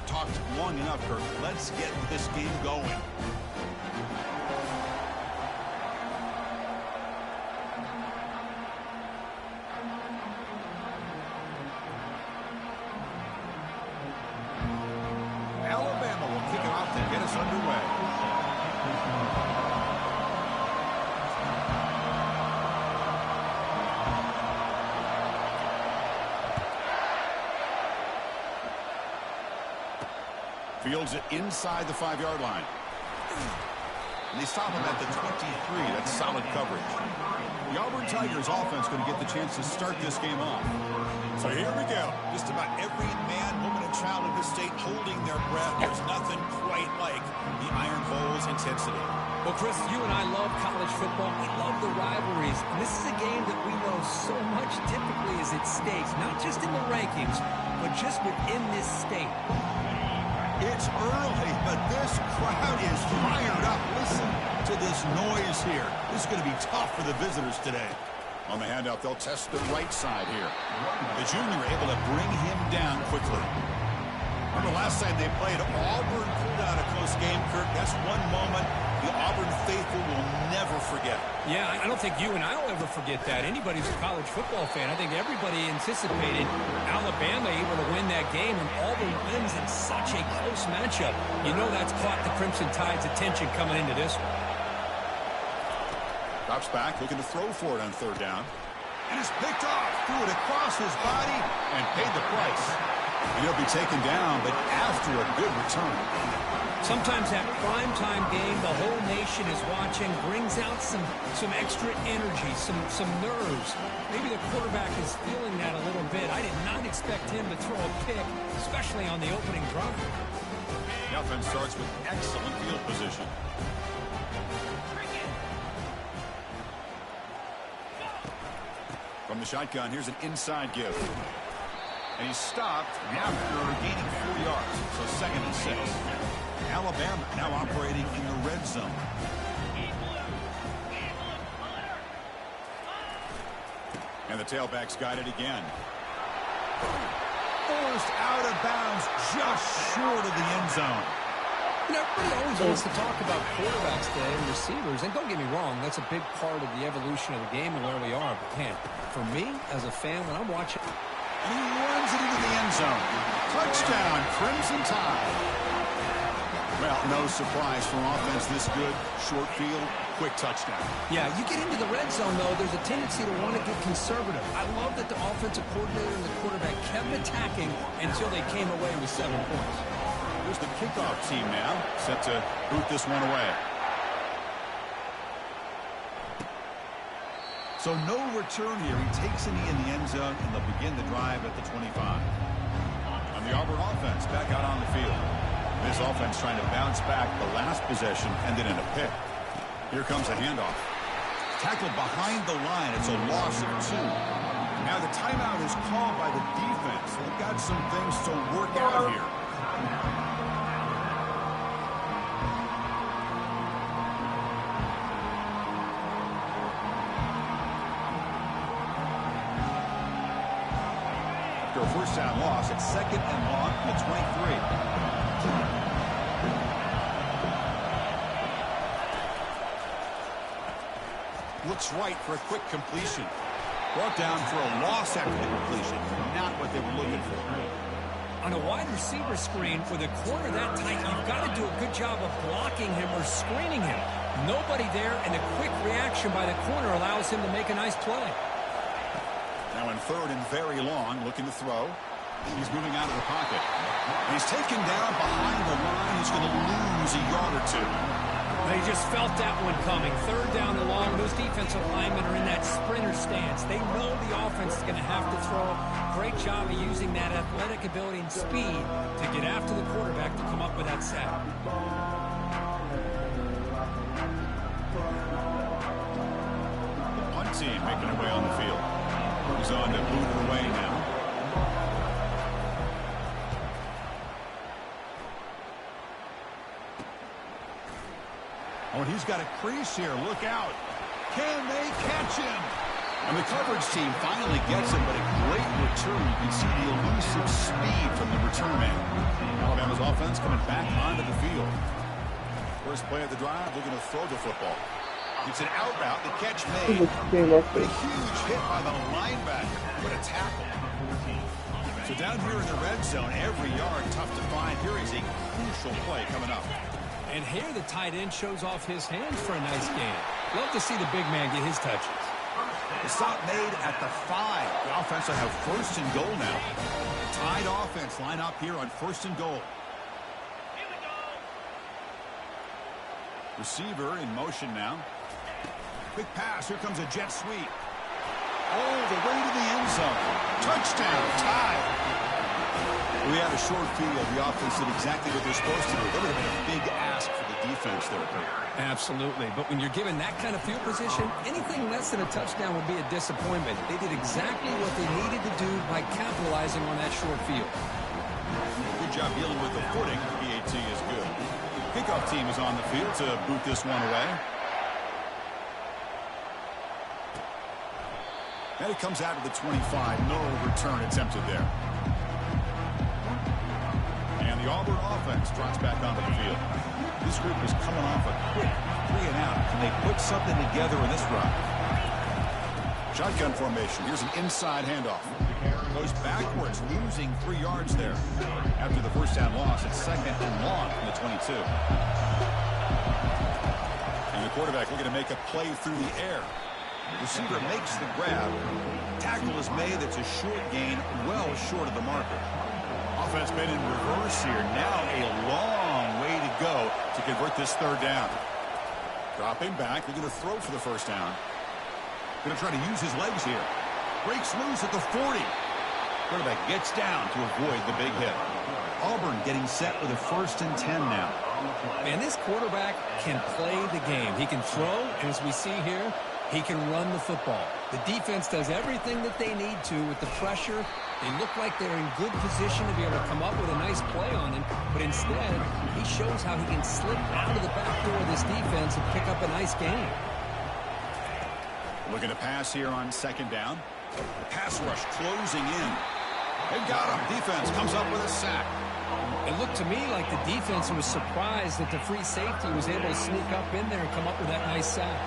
We've talked long enough, Kirk. Let's get this game going. Alabama will kick it off to get us underway. Fields it inside the 5-yard line. And they stop him at the 23. That's solid coverage. The Auburn Tigers offense going to get the chance to start this game off. So here we go. Just about every man, woman, and child in this state holding their breath. There's nothing quite like the Iron Bowl's intensity. Well, Chris, you and I love college football. We love the rivalries. And this is a game that we know so much typically is at stake, not just in the rankings, but just within this state. It's early, but this crowd is fired up. Listen to this noise here. This is going to be tough for the visitors today. On the handout, they'll test the right side here. The junior able to bring him down quickly. Remember last time they played, Auburn pulled out a close game, Kirk. That's one moment the Auburn faithful will never forget. Yeah, I don't think you and I will ever forget that. Anybody who's a college football fan, I think everybody anticipated Alabama able to win that game, and Auburn wins in such a close matchup. You know that's caught the Crimson Tide's attention coming into this one. Drops back, looking to throw for it on third down. And it's picked off, threw it across his body, and paid the price. And he'll be taken down, but after a good return. Sometimes that primetime game, the whole nation is watching, brings out some extra energy, some nerves. Maybe the quarterback is feeling that a little bit. I did not expect him to throw a pick, especially on the opening drive. The offense starts with excellent field position. From the shotgun, here's an inside give. And he's stopped after gaining 4 yards, so 2nd and 6. Alabama now operating in the red zone. And the tailback's got it again. Forced out of bounds, just short of the end zone. You know, everybody always wants to talk about quarterbacks today and receivers, and don't get me wrong, that's a big part of the evolution of the game and where we are. But, man, for me, as a fan, when I'm watching... And he runs it into the end zone. Touchdown, Crimson Tide. Well, no surprise for offense this good. Short field, quick touchdown. Yeah, you get into the red zone, though, there's a tendency to want to get conservative. I love that the offensive coordinator and the quarterback kept attacking until they came away with 7 points. Here's the kickoff team now, set to boot this one away. So no return here. He takes a knee in the end zone, and they'll begin the drive at the 25. And the Auburn offense back out on the field. This offense trying to bounce back. The last possession ended in a pick. Here comes a handoff. Tackled behind the line. It's a loss of 2. Now the timeout is called by the defense. They've got some things to work out here. After a first down loss, it's 2nd and long from the 23. Looks right for a quick completion. Brought down for a loss after the completion. Not what they were looking for. On a wide receiver screen with a corner that tight, you've got to do a good job of blocking him or screening him. Nobody there, and a quick reaction by the corner allows him to make a nice play. Now in 3rd and very long, looking to throw. He's moving out of the pocket. And he's taken down behind the line. He's going to lose a yard or 2. They just felt that one coming. 3rd down and long. Those defensive linemen are in that sprinter stance. They know the offense is going to have to throw. Great job of using that athletic ability and speed to get after the quarterback to come up with that sack. The punt team making their way on the field. He's on to boot it away now. Oh, and he's got a crease here. Look out. Can they catch him? And the coverage team finally gets him, but a great return. You can see the elusive speed from the return man. Alabama's offense coming back onto the field. First play of the drive, looking to throw the football. It's an out route, the catch made, but a huge hit by the linebacker. What a tackle. So down here in the red zone, every yard tough to find. Here is a crucial play coming up. And here the tight end shows off his hands for a nice gain. Love to see the big man get his touches. The stop made at the 5. The offense will have first and goal now. Tied offense line up here on first and goal. Receiver in motion now. Quick pass. Here comes a jet sweep. All the way to the end zone. Touchdown. Tied. We had a short field. The offense did exactly what they're supposed to do. That would have been a big ask for the defense there. Absolutely. But when you're given that kind of field position, anything less than a touchdown would be a disappointment. They did exactly what they needed to do by capitalizing on that short field. Good job dealing with the footing. PAT is good. Kickoff team is on the field to boot this one away. And it comes out to the 25. No return attempted there. And the Auburn offense drops back onto the field. This group is coming off a quick 3 and out. Can they put something together in this run? Shotgun formation. Here's an inside handoff. Goes backwards, losing 3 yards there. After the first down loss, it's second and long from the 22. And the quarterback looking to make a play through the air. Receiver makes the grab. Tackle is made. That's a short gain, well short of the marker. Offense been in reverse here. Now a long way to go to convert this third down. Dropping back. They're going to throw for the first down. Going to try to use his legs here. Breaks loose at the 40. Quarterback gets down to avoid the big hit. Auburn getting set with a first and 10 now. And this quarterback can play the game. He can throw, and as we see here, he can run the football. The defense does everything that they need to with the pressure. They look like they're in good position to be able to come up with a nice play on him, but instead, he shows how he can slip out of the back door of this defense and pick up a nice gain. Looking to pass here on second down. The pass rush closing in. They've got him. Defense comes up with a sack. It looked to me like the defense was surprised that the free safety was able to sneak up in there and come up with that nice sack.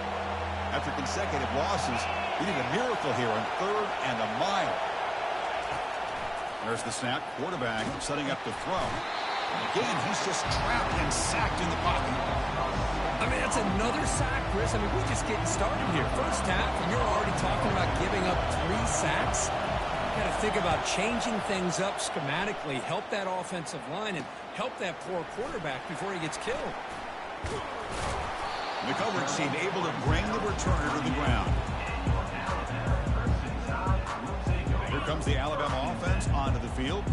After consecutive losses, we need a miracle here on third and a mile. There's the snap. Quarterback setting up the throw. Again, he's just trapped and sacked in the pocket. I mean, that's another sack, Chris. I mean, we're just getting started here. First half, and you're already talking about giving up 3 sacks. Got to think about changing things up schematically, help that offensive line, and help that poor quarterback before he gets killed. The coverage team able to bring the returner to the ground. Here comes the Alabama offense onto the field.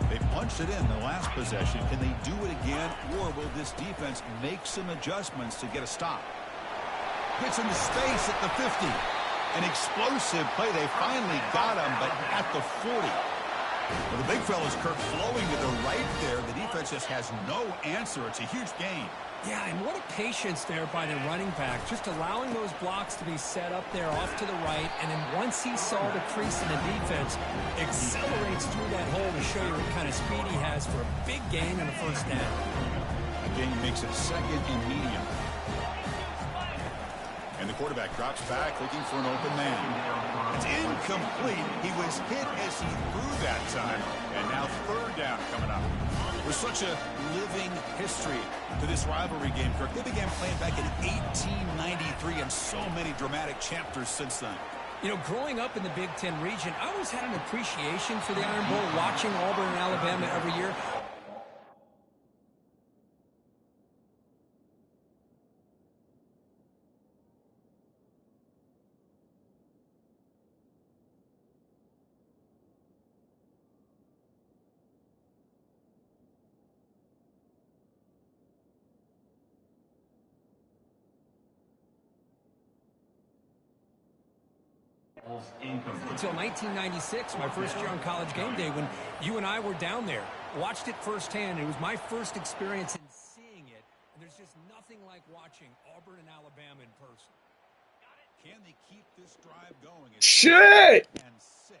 They punched it in the last possession. Can they do it again, or will this defense make some adjustments to get a stop? Gets into space at the 50. An explosive play. They finally got him, but at the 40. Well, the big fella's Kirk flowing to the right there. The defense just has no answer. It's a huge gain. Yeah, and what a patience there by the running back, just allowing those blocks to be set up there off to the right, and then once he saw the crease in the defense, accelerates through that hole to show you what kind of speed he has for a big gain and a first down. Again, he makes it second and medium. And the quarterback drops back looking for an open man. It's incomplete. He was hit as he threw that time, and now third down coming up. There's such a living history to this rivalry game, Kirk. They began playing back in 1893 and so many dramatic chapters since then. You know, growing up in the Big Ten region, I always had an appreciation for the Iron Bowl, watching Auburn and Alabama every year. Until 1996, my first year on College Game Day, when you and I were down there, watched it firsthand. It was my first experience in seeing it, and there's just nothing like watching Auburn and Alabama in person. Can they keep this drive going? Shit! And 6.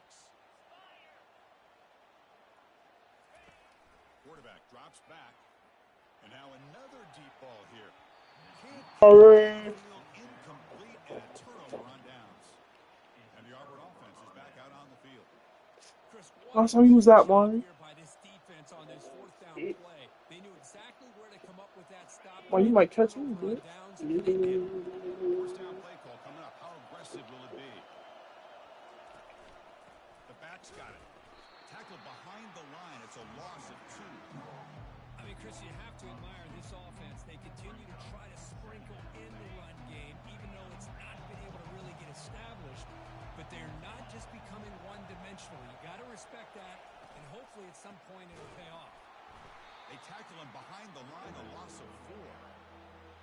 quarterback drops back. And now another deep ball here. All right. Incomplete and a turnover on downs. And the Auburn offense is back out on the field. Chris, Last time you was that job one. here by this defense on this fourth down play. They knew exactly where to come up with that stop. Well, you might catch me, Turnover on bitch. downs, and they did. First down play call coming up. How aggressive will it be? The back's got it. Tackled behind the line. It's a loss of 2. I mean, Chris, you have to admire this offense. They continue to try to sprinkle in the run game, even though it's not been able to really get established. But they're not just becoming one-dimensional. You got to respect that, and hopefully at some point it'll pay off. They tackle him behind the line, a loss of 4.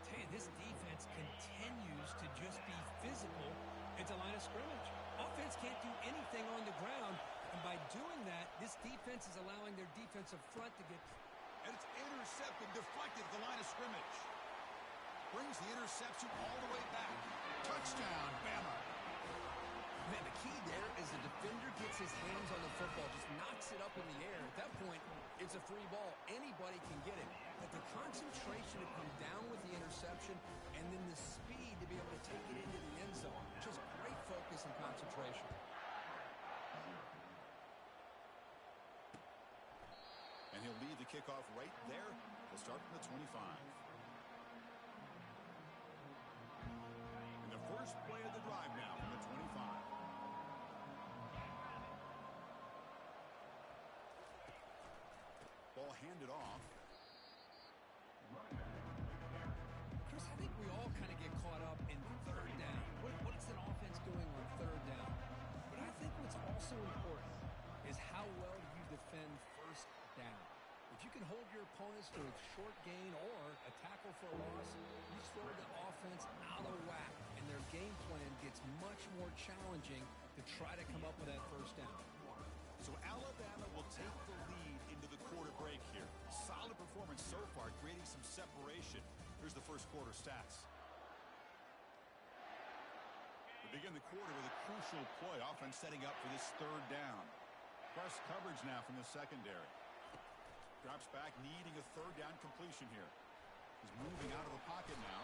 Tell you, this defense continues to just be physical at the line of scrimmage. Offense can't do anything on the ground, and by doing that, this defense is allowing their defensive front to get... And it's intercepted, deflected at the line of scrimmage. Brings the interception all the way back. Touchdown, Bama. Man, the key there is the defender gets his hands on the football, just knocks it up in the air. At that point, it's a free ball. Anybody can get it. But the concentration to come down with the interception and then the speed to be able to take it into the end zone. Just great focus and concentration. And he'll lead the kickoff right there. He'll start from the 25. And the first play of the drive now from the 25. Ball handed off. Chris, I think we all kind of get caught up in third down. What is an offense doing on third down? But I think what's also important is how well you defend first down. If you can hold your opponents to a short gain or a tackle for a loss, you throw the offense out of whack, and their game plan gets much more challenging to try to come up with that first down. So Alabama will take the lead into the quarter break here. Solid performance so far, creating some separation. Here's the first quarter stats. We begin the quarter with a crucial play. Offense setting up for this third down. Press coverage now from the secondary. Drops back, needing a third down completion here. He's moving out of the pocket now.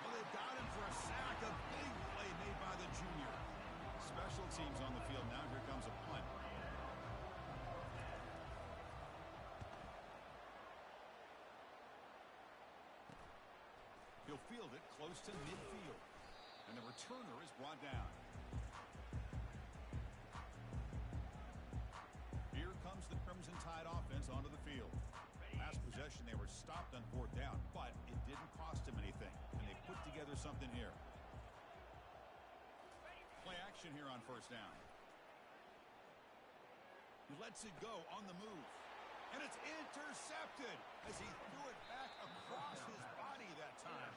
Well, they've got him for a sack. A big play made by the junior. Special teams on the field now. Here comes a punt. He'll field it close to midfield. And the returner is brought down. Here comes the Crimson Tide offense onto the field. Last possession, they were stopped on fourth down, but it didn't cost them anything. And they put together something here. Play action here on first down. He lets it go on the move. And it's intercepted as he threw it back across his body that time.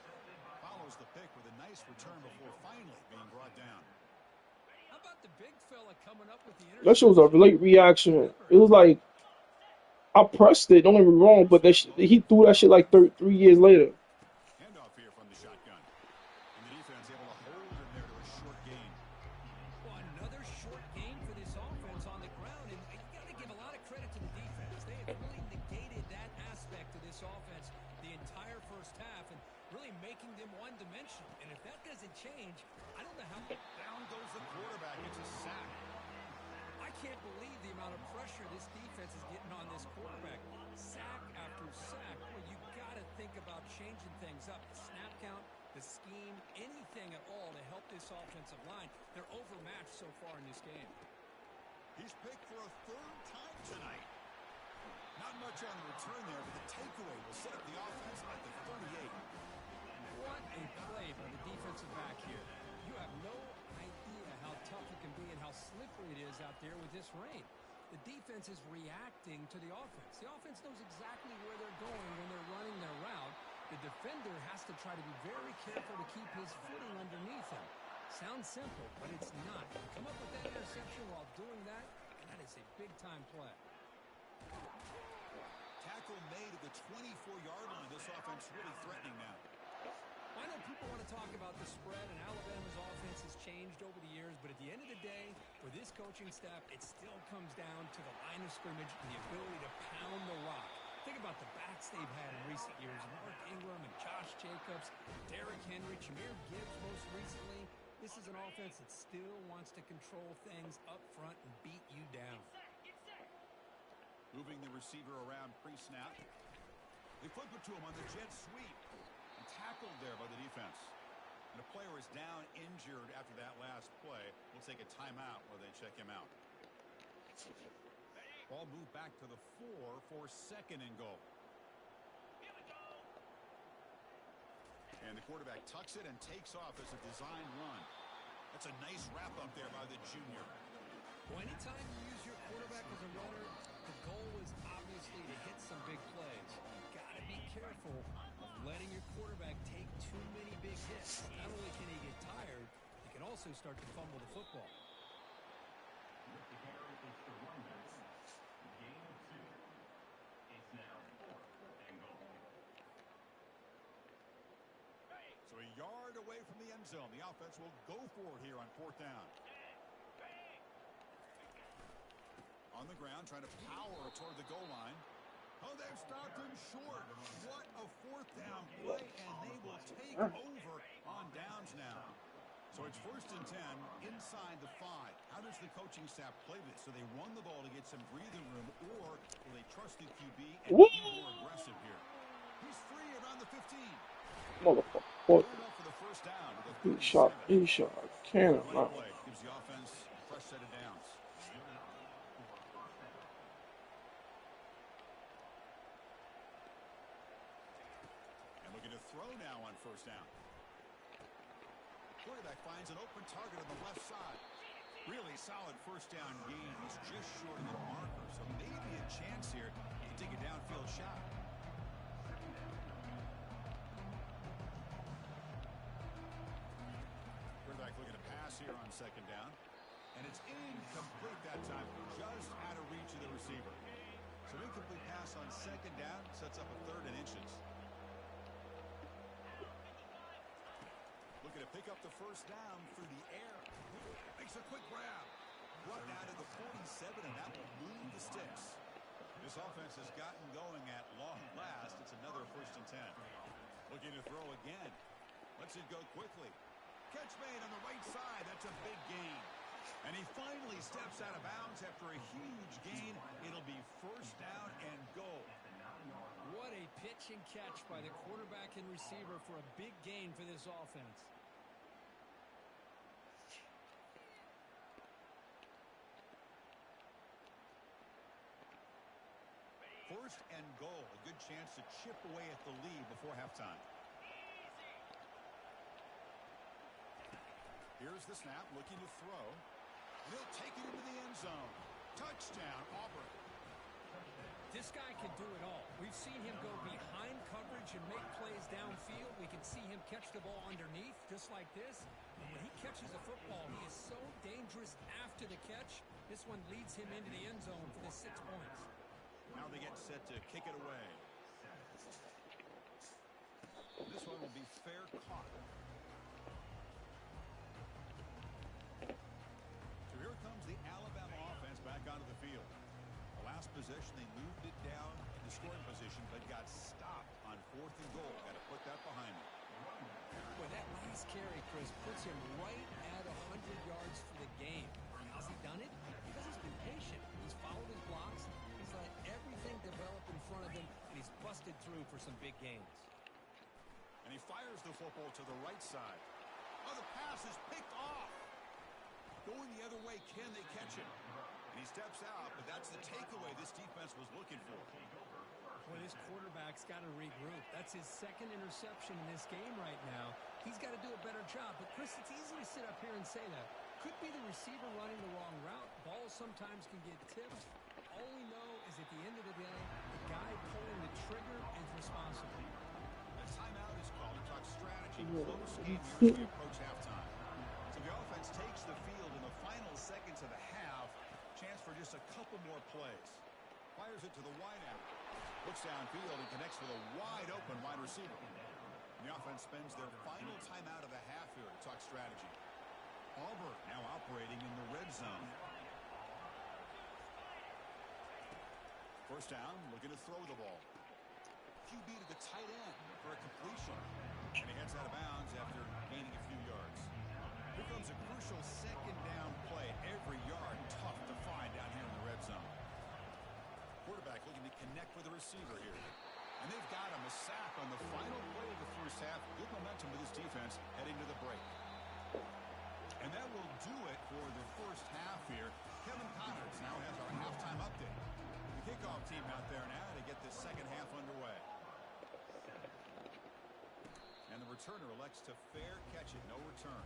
Follows the pick with a nice return before finally being brought down. How about the big fella coming up with the That shit was a late reaction. It was like I pressed it. Don't get me wrong, but he threw that shit like 3 years later. Handoff here from the shotgun. And the defense able to hold him there to a short gain. Well, another short gain for this offense on the ground, and you got to give a lot of credit to the defense. They have really negated that aspect of this offense the entire first half and really making them one-dimensional. And if that doesn't change, I don't know how... Down goes the quarterback. It's a sack. I can't believe the amount of pressure this defense is getting on this quarterback. Sack after sack. Well, you got to think about changing things up. The snap count, the scheme, anything at all to help this offensive line. They're overmatched so far in this game. He's picked for a third time tonight. Not much on the return there, but the takeaway will set up the offense at the 38. What a play by the defensive back here. You have no idea how tough it can be and how slippery it is out there with this rain. The defense is reacting to the offense. The offense knows exactly where they're going when they're running their route. The defender has to try to be very careful to keep his footing underneath him. Sounds simple, but it's not. Come up with that interception while doing that, and that is a big-time play. Tackle made at the 24-yard line. This offense really threatening now. I know people want to talk about the spread, and Alabama's offense has changed over the years, but at the end of the day, for this coaching staff, it still comes down to the line of scrimmage and the ability to pound the rock. recent years. Mark Ingram and Josh Jacobs, Derrick Henry, Jahmyr Gibbs most recently. This is an offense that still wants to control things up front and beat you down. Moving the receiver around pre-snap. They flip it to him on the jet sweep. And tackled there by the defense. And the player is down injured after that last play. We'll take a timeout while they check him out. Ball moved back to the 4 for 2nd and goal. And the quarterback tucks it and takes off as a design run. That's a nice wrap up there by the junior. Well, anytime you use your quarterback as a runner, the goal is obviously to hit some big plays. You've got to be careful of letting your quarterback take too many big hits. Not only can he get tired, he can also start to fumble the football. So a yard away from the end zone. The offense will go for it here on 4th down. On the ground, trying to power toward the goal line. Oh, they've stopped him short. What a 4th down play, and they will take over on downs now. So it's 1st and 10 inside the 5. How does the coaching staff play this? So they run the ball to get some breathing room, or will they trust the QB and be more aggressive here? He's free around the 15. Motherfucker. For the first down with a He shot. Cannon. play gives the offense a fresh set of downs. And looking to throw now on 1st down. Quarterback finds an open target on the left side. Really solid 1st down gain. He's just short of the marker, so maybe a chance here to take a downfield shot. Looking to pass here on 2nd down. And it's incomplete that time. Just out of reach of the receiver. So incomplete pass on 2nd down sets up a 3rd and inches. Looking to pick up the 1st down through the air. Makes a quick grab. Brought down to the 47, and that will move the sticks. This offense has gotten going at long last. It's another 1st and 10. Looking to throw again. Lets it go quickly. Catch made on the right side. That's a big gain. And he finally steps out of bounds after a huge gain. It'll be 1st down and goal. What a pitch and catch by the quarterback and receiver for a big gain for this offense. 1st and goal. A good chance to chip away at the lead before halftime. Here's the snap, looking to throw. And he'll take it into the end zone. Touchdown, Auburn. This guy can do it all. We've seen him go behind coverage and make plays downfield. We can see him catch the ball underneath, just like this. And when he catches a football, he is so dangerous after the catch. This one leads him into the end zone for the 6 points. Now they get set to kick it away. This one will be fair caught. So here comes the Alabama offense back onto the field. The last possession, they moved it down into scoring position, but got stopped on 4th and goal. Got to put that behind them. Boy, that last carry, Chris, puts him right at 100 yards for the game. How's he done it? Because he's been patient. He's followed his blocks. He's let everything develop in front of him, and he's busted through for some big gains. And he fires the football to the right side. Oh, the pass is picked off. Going the other way, can they catch it? And he steps out, but that's the takeaway this defense was looking for. Boy, this quarterback's got to regroup. That's his 2nd interception in this game right now. He's got to do a better job. But, Chris, it's easy to sit up here and say that. Could be the receiver running the wrong route. Balls sometimes can get tipped. All we know is at the end of the day, the guy pulling the trigger is responsible. A timeout is called to talk strategy. Close game here as we approach halftime. So the offense takes the field in the final seconds of the half. Chance for just a couple more plays. Fires it to the wideout. Looks downfield and connects with a wide-open wide receiver. And the offense spends their final timeout of the half here to talk strategy. Auburn now operating in the red zone. 1st down, looking to throw the ball. QB to the tight end for a completion. And he heads out of bounds after gaining a few yards. Here comes a crucial second down play. Every yard tough to find down here in the red zone. Quarterback looking to connect with the receiver here. And they've got him a sack on the final play of the first half. Good momentum with this defense heading to the break. And that will do it for the first half here. Kevin Connors now has our halftime update. The kickoff team out there now to get this second half underway. And the returner elects to fair catch it, no return.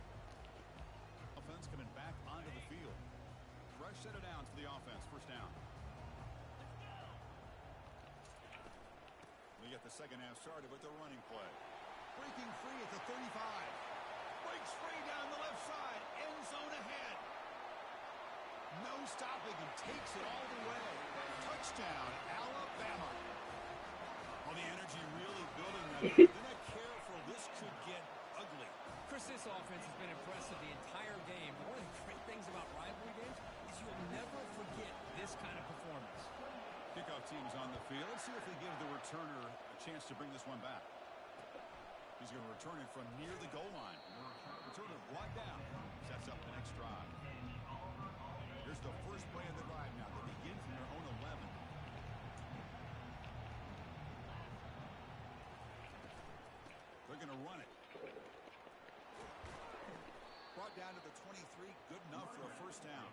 Offense coming back onto the field. Fresh set of downs for the offense, first down. We get the second half started with the running play. Breaking free at the 35. Breaks free down the left side. End zone ahead. No stopping him. Takes it all the way. Touchdown, Alabama. Well, the energy really building right there. They're not careful. This could get ugly. Chris, this offense has been impressive the entire game. One of the great things about rivalry games is you'll never forget this kind of performance. Kickoff team's on the field. Let's see if they give the returner a chance to bring this one back. He's going to return it from near the goal line. Returner brought down. Sets up the next drive. Here's the first play of the drive now. They begin from their own 11. They're going to run it. Brought down to the 23. Good enough for a first down.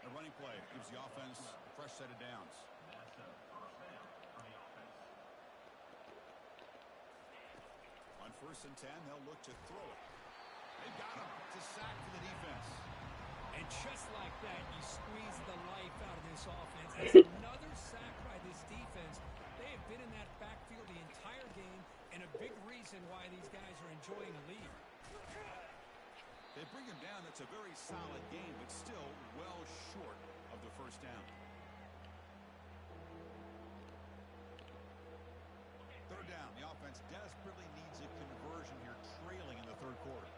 A running play gives the offense a fresh set of downs. On 1st and 10, they'll look to throw it. They've got him. It's a sack for the defense. And just like that, you squeeze the life out of this offense. That's another sack by this defense. They have been in that backfield the entire game, and a big reason why these guys are enjoying the lead. They bring him down. That's a very solid game, but still well short of the first down. Third down. The offense desperately needs a conversion here, trailing in the third quarter.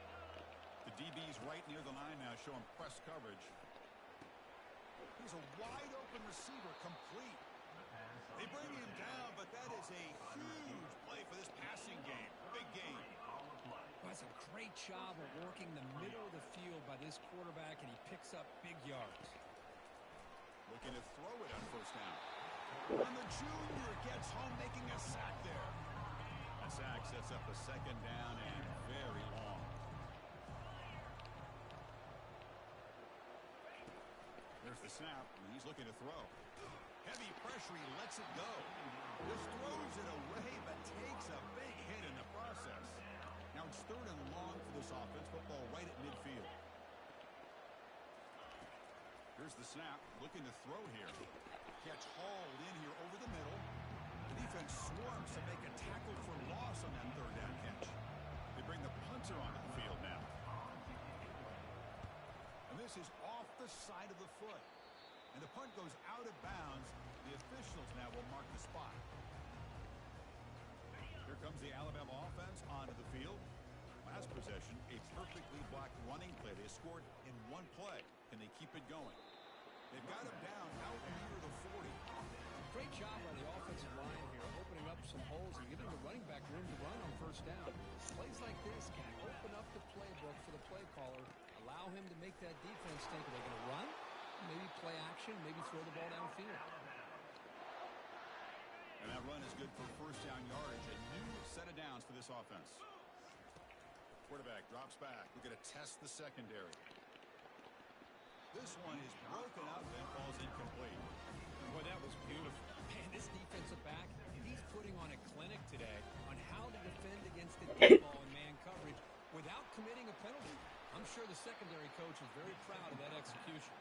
The DB's right near the line now, showing press coverage. Here's a wide-open receiver, complete. They bring him down, but that is a huge play for this passing game. Big game. That's a great job of working the middle of the field by this quarterback, and he picks up big yards. Looking to throw it on first down. And the junior gets home, making a sack there. That sack sets up a second down and very long. There's the snap, and he's looking to throw. Heavy pressure, he lets it go. Just throws it away, but takes a big hit in the process. Now it's third and long for this offense. Football right at midfield. Here's the snap. Looking to throw here. Catch hauled in here over the middle. The defense swarms to make a tackle for loss on that third down catch. They bring the punter onto the field now. And this is off the side of the foot. And the punt goes out of bounds. The officials now will mark the spot. Here comes the Alabama offense onto the field. Last possession, a perfectly blocked running play. They scored in one play. Can they keep it going? They've got him down out near the 40. Great job by the offensive line here, opening up some holes and giving the running back room to run on first down. Plays like this can open up the playbook for the play caller, allow him to make that defense think, are they going to run? Maybe play action, maybe throw the ball downfield. And that run is good for first down yardage. A new set of downs for this offense. Quarterback drops back. We're going to test the secondary. This one is broken up and falls incomplete. Boy, that was beautiful. Man, this defensive back, he's putting on a clinic today on how to defend against the deep ball and man coverage without committing a penalty. I'm sure the secondary coach is very proud of that execution.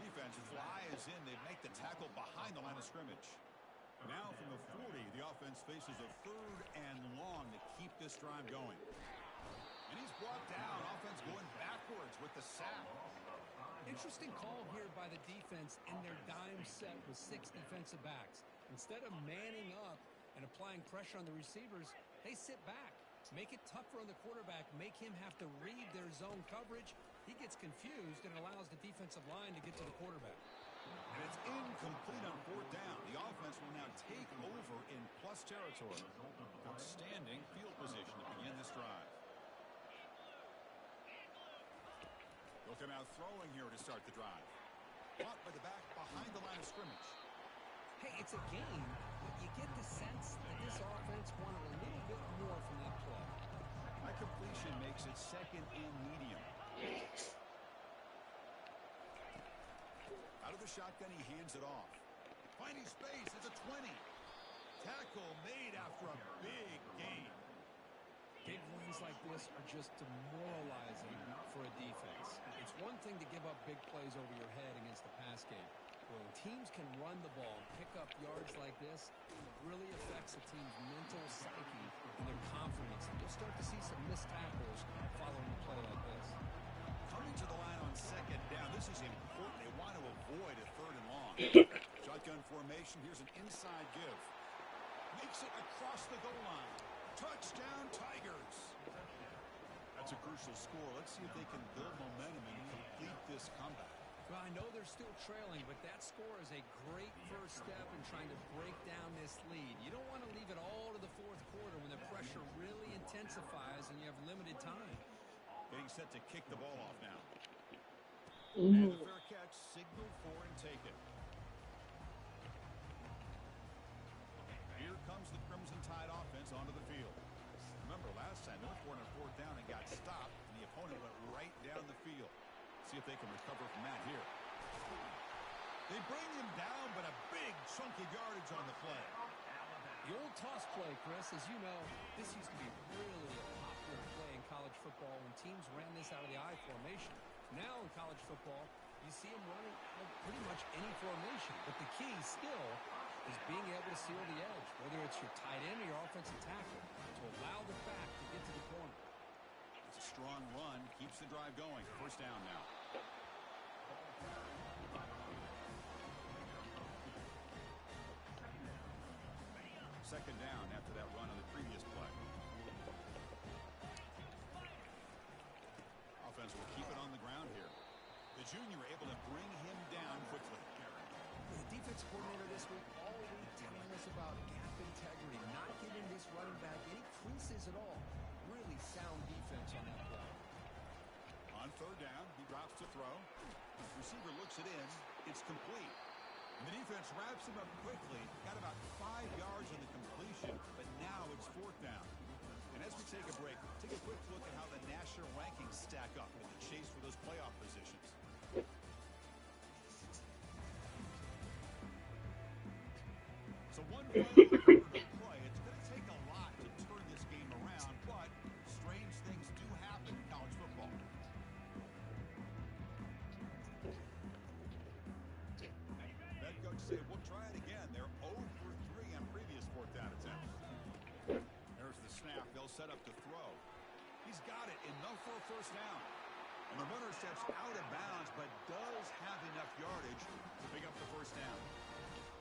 Defense flies in. They make the tackle behind the line of scrimmage. Now from the 40, the offense faces a third and long to keep this drive going. And he's brought down. Offense going backwards with the sack. Interesting call here by the defense in their dime set with 6 defensive backs. Instead of manning up and applying pressure on the receivers, they sit back. Make it tougher on the quarterback. Make him have to read their zone coverage. He gets confused and allows the defensive line to get to the quarterback. And it's incomplete on fourth down. The offense will now take over in play plus territory. Outstanding field position to begin this drive. Looking out throwing here to start the drive. Caught by the back behind the line of scrimmage. Hey, it's a game, but you get the sense that this offense wanted a little bit more from that play. That completion makes it second and medium. Out of the shotgun, he hands it off. Finding space, it's a 20. Tackle made after a big gain. Big wins like this are just demoralizing for a defense. It's one thing to give up big plays over your head against the pass game. When teams can run the ball and pick up yards like this, it really affects a team's mental psyche and their confidence. And you'll start to see some missed tackles following a play like this. Coming to the line on second down. This is important. They want to avoid a third and long. Shotgun formation. Here's an inside give. Makes it across the goal line. Touchdown, Tigers. That's a crucial score. Let's see if they can build momentum and complete this comeback. Well, I know they're still trailing, but that score is a great first step in trying to break down this lead. You don't want to leave it all to the fourth quarter when the pressure really intensifies and you have limited time. Getting set to kick the ball off now. And a fair catch, signal for and take it. Here comes the Crimson Tide offense onto the field. Remember, last time they were for it on fourth down and got stopped, and the opponent went right down the field. See if they can recover from that here. They bring him down, but a big chunk of yardage on the play. The old toss play, Chris, as you know, this used to be really a popular play in college football when teams ran this out of the I formation. Now in college football, you see them running pretty much any formation. But the key still is being able to seal the edge, whether it's your tight end or your offensive tackle, to allow the back to get to the corner. It's a strong run, keeps the drive going. First down now. Second down after that run on the previous play. Offense will keep it on the ground here. The junior able to bring him down quickly. The defense coordinator this week all week telling us about gap integrity, not giving this running back any creases at all. Really sound defense on that play. On third down, he drops to throw. The receiver looks it in. It's complete. And the defense wraps him up quickly. Got about 5 yards on the completion, but now it's fourth down. And as we take a break, take a quick look at how the national rankings stack up in the chase for those playoff positions. So one final quarter to play. It's going to take a lot to turn this game around, but strange things do happen in college football. Head coach say, we'll try it again. They're 0 for 3 on previous fourth down attempts. There's the snap. They'll set up to throw. He's got it, enough for a first down. And the runner steps out of bounds, but does have enough yardage to pick up the first down.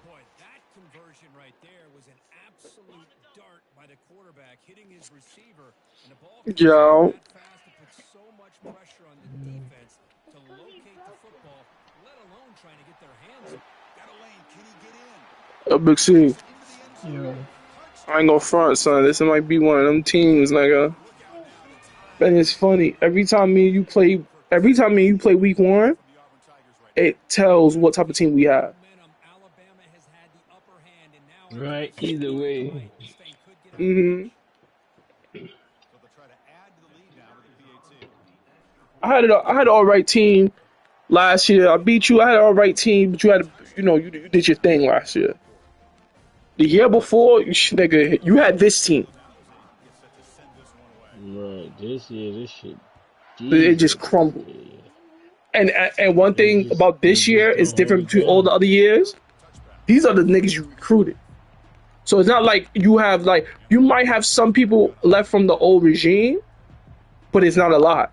Boy, that conversion right there was an absolute dart by the quarterback, hitting his receiver. And the ball Yo. that fast to put so much pressure on the defense to locate the football, let alone trying to get their hands on it. Got a lane. Can he get in? A big C. Yeah. I ain't gonna front, son. This might be one of them teams, nigga. And it's funny. Every time me and you play week 1, it tells what type of team we have. Alabama has had the upper hand, and now Right. Either way. this thing could get out. So they'll try to add to the lead now with the PAT. I had an all right team last year. I beat you. I had an all right team, but you had, you did your thing last year. The year before, nigga, you had this team. Right. This year, this shit. It just Jesus. crumbled. Yeah. And one thing about this year is different between all the other years. These are the niggas you recruited. So it's not like you might have some people left from the old regime, but it's not a lot.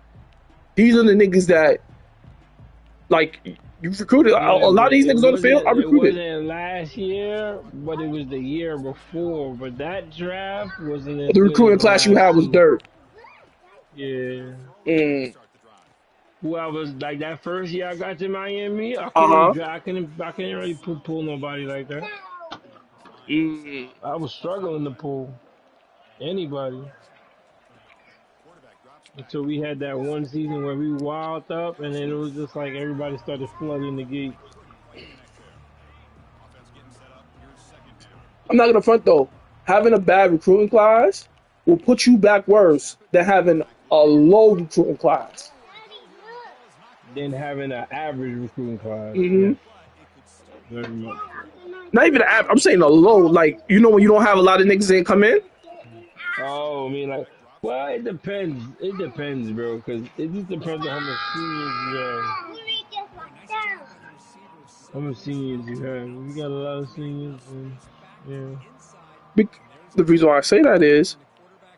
These are the niggas that, like, you recruited. A lot of these niggas on the field, I It recruited. wasn't last year, but it was the year before. But that draft wasn't as The good recruiting as class you had last was year. dirt. Yeah. Mm. Who I was like that first year I got to Miami, I Uh-huh. couldn't really pull nobody like that. Mm. I was struggling to pull anybody until we had that one season where we wilded up, and then it was just like everybody started flooding the gate. I'm not gonna front though. Having a bad recruiting class will put you back worse than having a low recruiting class. Then having an average recruiting class, Hmm. yes, very much. Not even an app. I'm saying a low. Like when you don't have a lot of niggas that come in. Oh, I mean, like, well, it depends. It depends, bro, because it just depends on how much seniors you have. How much seniors you have. If you got a lot of seniors, then yeah. The reason why I say that is,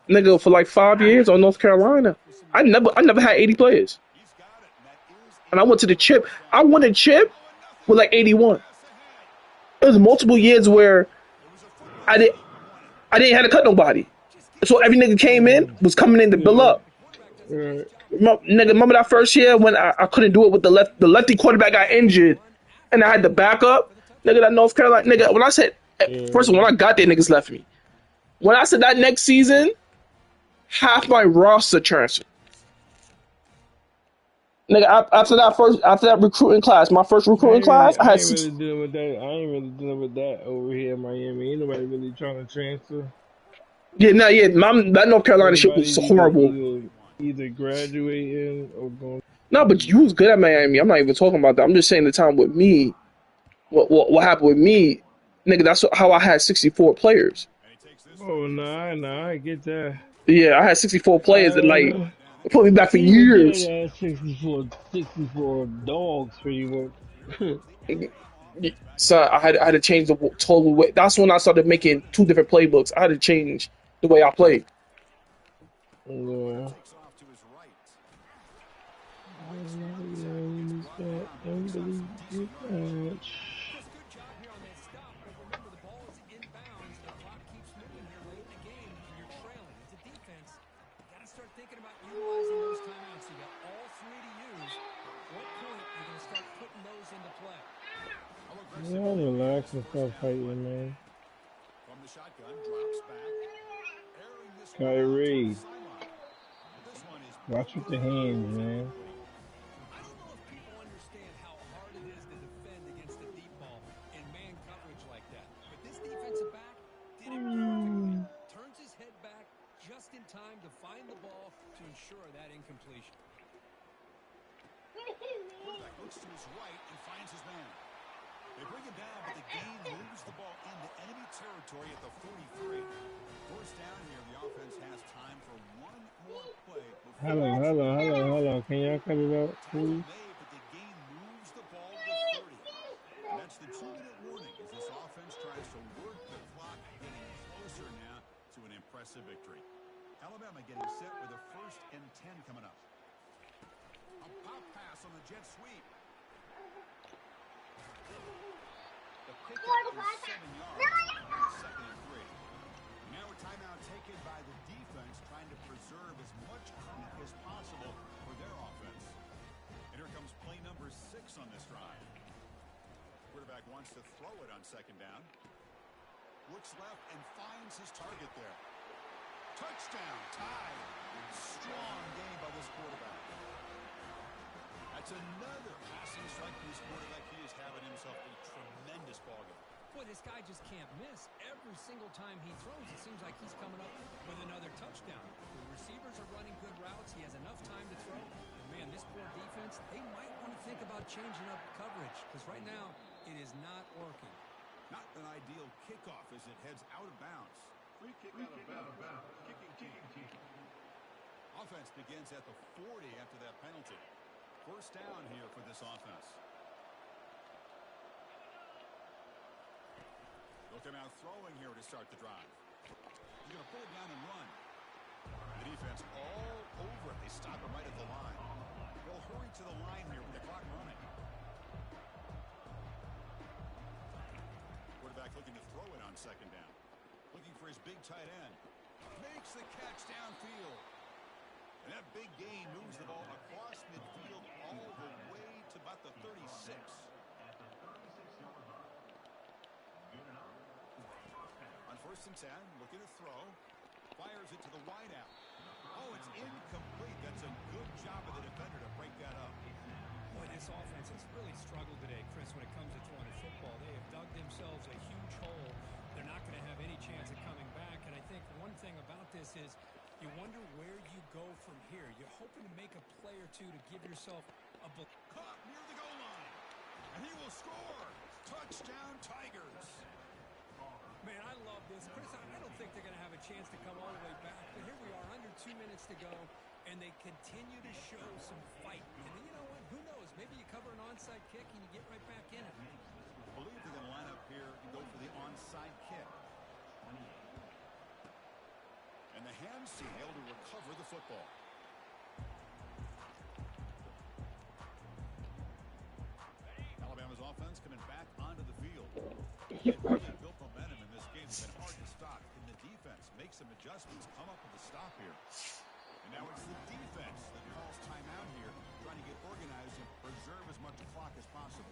nigga, for like 5 years on North Carolina, I never had 80 players, and I went to the chip. I won a chip with like 81. It was multiple years where I did I didn't have to cut nobody, so every nigga came in was coming in to build Yeah. up. Right. Nigga, remember that first year when I couldn't do it with the lefty quarterback got injured, and I had to back up. Nigga, that North Carolina nigga. When I said first of all, Yeah. when I got there, niggas left me. When I said that next season, half my roster transferred. Nigga, after that recruiting class, my first recruiting class, I I had ain't six. really dealing with that. I ain't really dealing with that over here in Miami. Ain't nobody really trying to transfer. Yeah, no, yeah, that North Carolina shit was Everybody's horrible. either graduating or going. No, but you was good at Miami. I'm not even talking about that. I'm just saying the time with me. What happened with me, nigga? That's how I had 64 players. Oh nah, I get that. Yeah, I had 64 players that like Uh, it put me back for Pretty much, yeah, years. yeah, 64 dogs, pretty much. So I had to change the total way. That's when I started making two different playbooks. I had to change the way I played. Yeah. Don't believe it much. Y'all relax and stop fighting, man. Kyrie, watch with the hands, man. Mm. They bring him down, but the gain moves the ball into enemy territory at the 43. First down here, the offense has time for one more play before Hello. Can y'all cut it out, tackle please? made, but the gain moves the ball to 30. And that's the 2-minute warning as this offense tries to work the clock, getting closer now to an impressive victory. Alabama getting set with a 1st and 10 coming up. A pop pass on the jet sweep. The pickup is 7 yards. That's 2nd and 3. Now a timeout taken by the defense, trying to preserve as much clock as possible for their offense. And here comes play number 6 on this drive. Quarterback wants to throw it on 2nd down. Looks left and finds his target there. Touchdown, tied. Strong game by this quarterback. That's another passing strike for this quarterback. He is having himself a tremendous ballgame. Boy, this guy just can't miss. Every single time he throws, it seems like he's coming up with another touchdown. The receivers are running good routes. He has enough time to throw. And man, this poor defense, they might want to think about changing up coverage because right now it is not working. Not an ideal kickoff as it heads out of bounds. Free kick out of bounds. Kicking team. Offense begins at the 40 after that penalty. First down here for this offense. They'll come out throwing here to start the drive. He's going to pull it down and run. The defense all over it. They stop him right at the line. They'll hurry to the line here with the clock running. Quarterback looking to throw it on 2nd down. Looking for his big tight end. Makes the catch downfield. And that big gain moves the ball across midfield all the way to about the 36. first and 10, looking to throw. Fires it to the wideout. Oh, it's incomplete. That's a good job of the defender to break that up. Boy, this offense has really struggled today, Chris, when it comes to throwing the football. They have dug themselves a huge hole. They're not going to have any chance of coming back. And I think one thing about this is you wonder where you go from here. You're hoping to make a play or two to give yourself a caught near the goal line. And he will score. Touchdown, Tigers. Man, I love this. Chris, I don't think they're going to have a chance to come all the way back. But here we are, under 2 minutes to go, and they continue to show some fight. And then, you know what? Who knows? Maybe you cover an onside kick and you get right back in it. I believe they're going to line up here and go for the onside kick. And the hands team able to recover the football. Alabama's offense coming back onto the field. They've really built momentum in this game. It's been hard to stop. Can the defense make some adjustments, come up with a stop here? And now it's the defense that calls timeout here, trying to get organized and preserve as much clock as possible.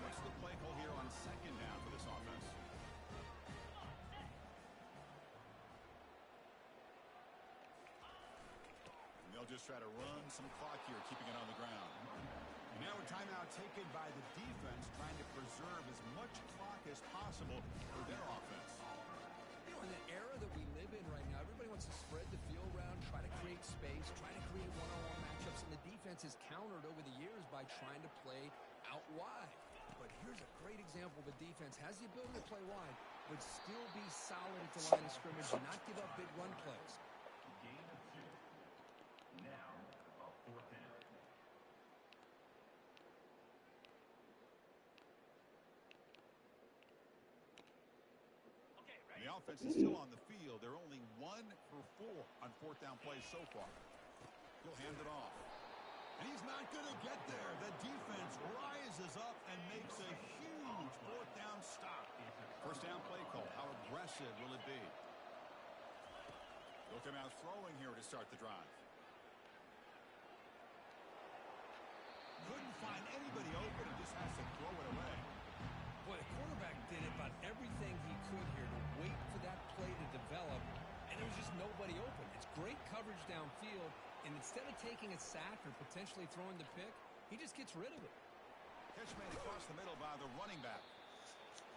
What's the play call here on second down for this offense? And they'll just try to run some clock here, keeping it on the ground. And now a timeout taken by the defense, trying to preserve as much clock as possible for their offense. You know, in the era that we live in right now, everybody wants to spread the field around, try to create space, try to create one-on-one matchups, and the defense has countered over the years by trying to play out wide. But here's a great example. The defense has the ability to play wide, but still be solid at the line of scrimmage and not give up big run plays. Gain of 2. Now, a fourth down. And the offense is still on the field. They're only 1 for 4 on fourth down plays so far. He'll hand it off. And he's not going to get there. The defense rises up and makes a huge fourth down stop. First down play call. How aggressive will it be? They'll come out throwing here to start the drive. Couldn't find anybody open and just has to throw it away. Boy, the quarterback did about everything he could here to wait for that play to develop, and there was just nobody open. It's great coverage downfield, and instead of taking a sack or potentially throwing the pick, he just gets rid of it. Catch made across the middle by the running back.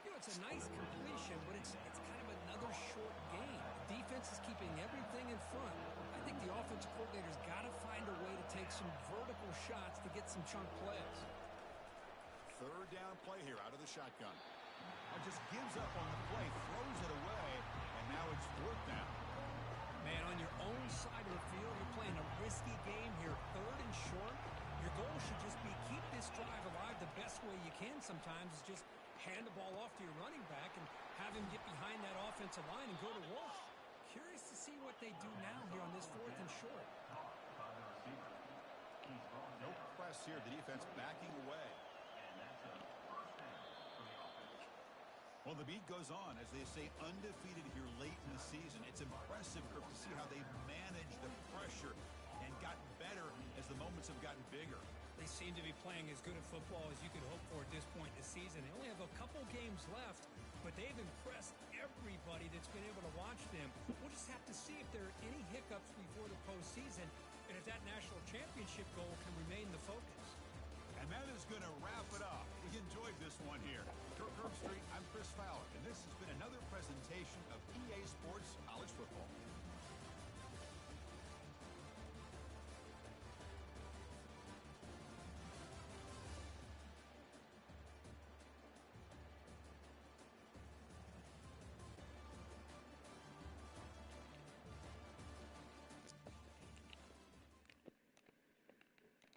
You know, it's a nice completion, but it's kind of another short game. The defense is keeping everything in front. I think the offensive coordinator's got to find a way to take some vertical shots to get some chunk plays. Third down play here out of the shotgun. Just gives up on the play, throws it away, and now it's fourth down. Man, on your own side of the field, you're playing a risky game here, third and short. Your goal should just be keep this drive alive the best way you can sometimes is just hand the ball off to your running back and have him get behind that offensive line and go to work. Curious to see what they do now here on this fourth and short. No press here. The defense backing away. Well, the beat goes on as they stay undefeated here late in the season. It's impressive, Kirk, to see how they've managed the pressure and gotten better as the moments have gotten bigger. They seem to be playing as good a football as you could hope for at this point in the season. They only have a couple games left, but they've impressed everybody that's been able to watch them. We'll just have to see if there are any hiccups before the postseason and if that national championship goal can remain the focus. And that is going to wrap it up. We enjoyed this one here. Kirk Herbstreit, I'm Chris Fowler, and this has been another presentation of